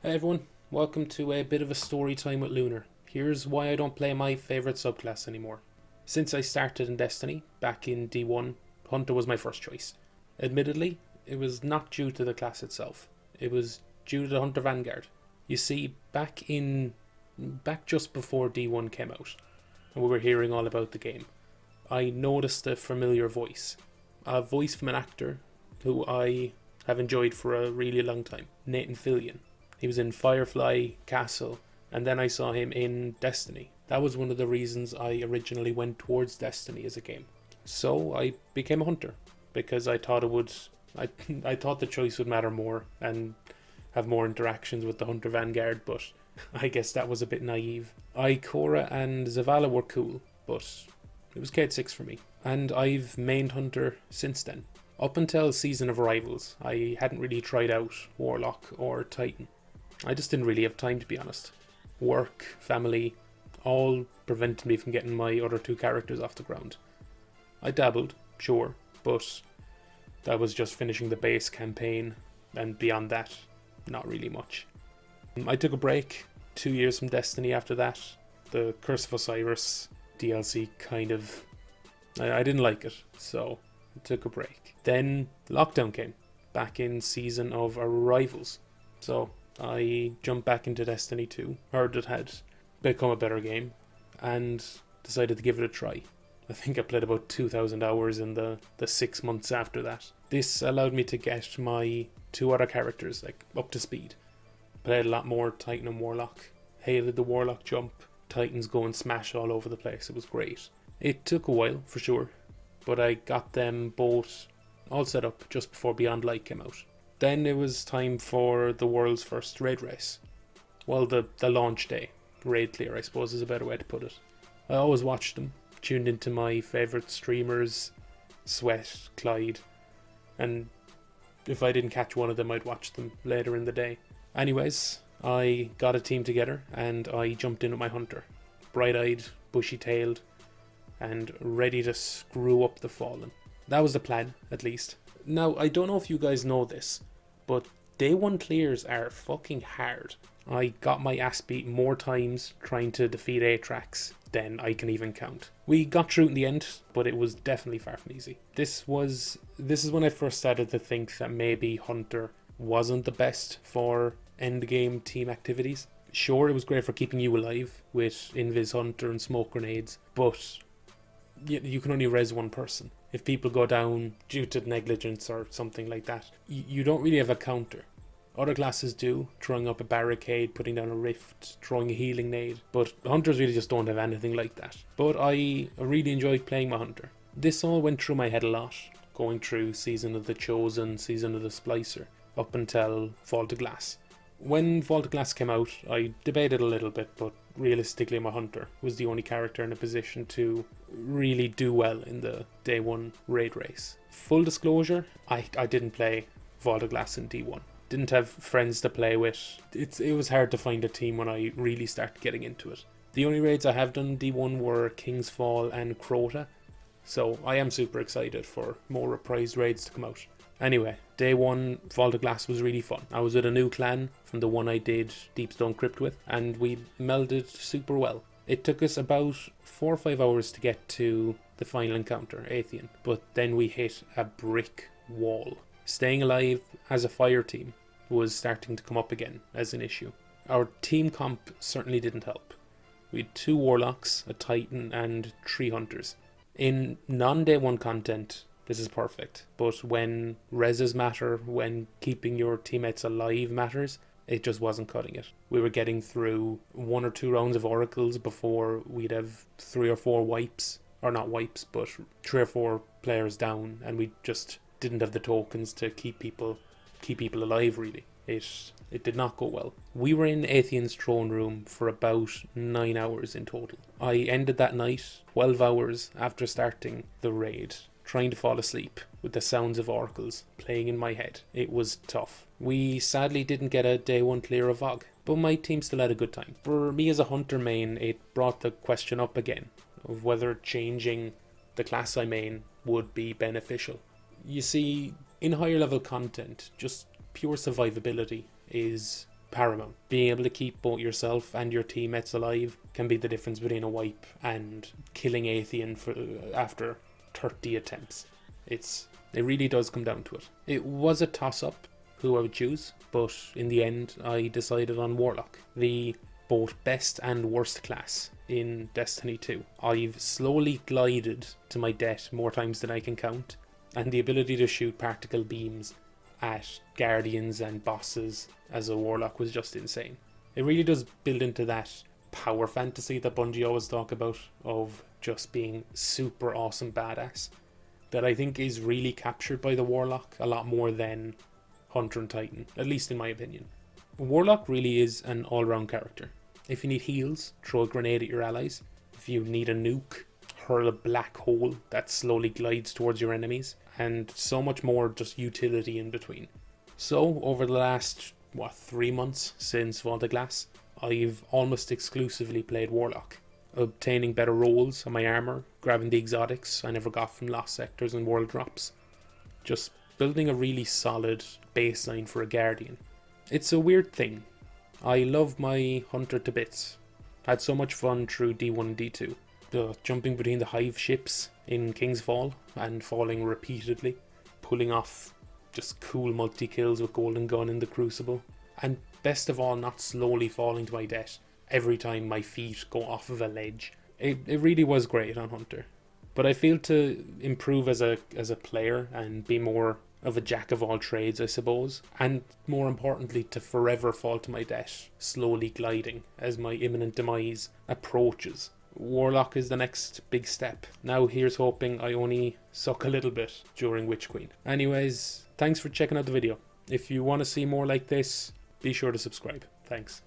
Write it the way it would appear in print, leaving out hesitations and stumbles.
Hey everyone, welcome to a bit of a story time with Lunar. Here's why I don't play my favourite subclass anymore. Since I started in Destiny, back in D1, Hunter was my first choice. Admittedly, it was not due to the class itself, it was due to the Hunter Vanguard. You see, back just before D1 came out, and we were hearing all about the game, I noticed a familiar voice. A voice from an actor who I have enjoyed for a really long time, Nathan Fillion. He was in Firefly, Castle, and then I saw him in Destiny. That was one of the reasons I originally went towards Destiny as a game. So I became a hunter because I thought it would. I I thought the choice would matter more and have more interactions with the Hunter Vanguard, but I guess that was a bit naive. Ikora and Zavala were cool, but it was Cade 6 for me. And I've mained Hunter since then. Up until Season of Rivals, I hadn't really tried out Warlock or Titan. I just didn't really have time, to be honest. Work, family, all prevented me from getting my other two characters off the ground. I dabbled, sure, but that was just finishing the base campaign, and beyond that, not really much. I took a break, 2 years from Destiny after that. The Curse of Osiris DLC I didn't like it, so I took a break. Then lockdown came, back in Season of Arrivals. So I jumped back into Destiny 2, heard it had become a better game, and decided to give it a try. I think I played about 2,000 hours in the 6 months after that. This allowed me to get my two other characters up to speed. Played a lot more Titan and Warlock. Hated the Warlock jump. Titans go and smash all over the place. It was great. It took a while, for sure, but I got them both all set up just before Beyond Light came out. Then it was time for the world's first raid race. Well, the launch day. Raid clear, I suppose, is a better way to put it. I always watched them, tuned into my favourite streamers, Sweat, Clyde, and if I didn't catch one of them, I'd watch them later in the day. Anyways, I got a team together and I jumped in with my hunter. Bright-eyed, bushy-tailed, and ready to screw up the Fallen. That was the plan, at least. Now, I don't know if you guys know this, but day one clears are fucking hard. I got my ass beat more times trying to defeat Atrax than I can even count. We got through in the end, but it was definitely far from easy. This is when I first started to think that maybe Hunter wasn't the best for endgame team activities. Sure, it was great for keeping you alive with Invis Hunter and smoke grenades, but you can only res one person. If people go down due to negligence or something like that, you don't really have a counter. Other classes do, throwing up a barricade, putting down a rift, throwing a healing nade, but hunters really just don't have anything like that. But I really enjoyed playing my hunter. This all went through my head a lot, going through Season of the Chosen, Season of the Splicer, up until Fall to Glass. When Fall to Glass came out, I debated a little bit, but realistically my hunter was the only character in a position to really do well in the day one raid race. Full disclosure, I didn't play Fall to Glass in D1. Didn't have friends to play with. It was hard to find a team when I really started getting into it. The only raids I have done D1 were King's Fall and Crota, so I am super excited for more reprised raids to come out. Anyway, day one, Fall to Glass was really fun. I was with a new clan from the one I did Deepstone Crypt with, and we melded super well. It took us about 4 or 5 hours to get to the final encounter, Atheon, but then we hit a brick wall. Staying alive as a fire team was starting to come up again as an issue. Our team comp certainly didn't help. We had 2 Warlocks, a Titan, and 3 Hunters. In non-day 1 content, this is perfect, but when reses matter, when keeping your teammates alive matters, it just wasn't cutting it. We were getting through 1 or 2 rounds of oracles before we'd have 3 or 4 wipes, or not wipes, but 3 or 4 players down, and we just didn't have the tokens to keep people alive, really. It did not go well. We were in Atheon's throne room for about 9 hours in total. I ended that night 12 hours after starting the raid, trying to fall asleep with the sounds of oracles playing in my head. It was tough. We sadly didn't get a day one clear of VOG, but my team still had a good time. For me as a hunter main, it brought the question up again of whether changing the class I main would be beneficial. You see, in higher level content, just pure survivability is paramount. Being able to keep both yourself and your teammates alive can be the difference between a wipe and killing Atheon after 30 attempts. It really does come down to it. It was a toss-up who I would choose, but in the end I decided on Warlock, the both best and worst class in Destiny 2. I've slowly glided to my death more times than I can count, and the ability to shoot particle beams at guardians and bosses as a Warlock was just insane. It really does build into that power fantasy that Bungie always talk about, of just being super awesome badass, that I think is really captured by the Warlock a lot more than Hunter and Titan, at least in my opinion. Warlock really is an all-round character. If you need heals, throw a grenade at your allies. If you need a nuke, hurl a black hole that slowly glides towards your enemies, and so much more just utility in between. So, over the last, 3 months since Vault of Glass, I've almost exclusively played Warlock, obtaining better rolls on my armour, grabbing the exotics I never got from Lost Sectors and World Drops, just building a really solid baseline for a Guardian. It's a weird thing. I love my Hunter to bits. Had so much fun through D1 and D2. Jumping between the hive ships in King's Fall and falling repeatedly, pulling off just cool multi-kills with Golden Gun in the Crucible, and best of all, not slowly falling to my death every time my feet go off of a ledge. It really was great on Hunter. But I feel to improve as a player and be more of a jack of all trades, I suppose, and more importantly to forever fall to my death, slowly gliding as my imminent demise approaches. Warlock is the next big step. Now here's hoping I only suck a little bit during Witch Queen. Anyways, thanks for checking out the video. If you want to see more like this, be sure to subscribe. Thanks.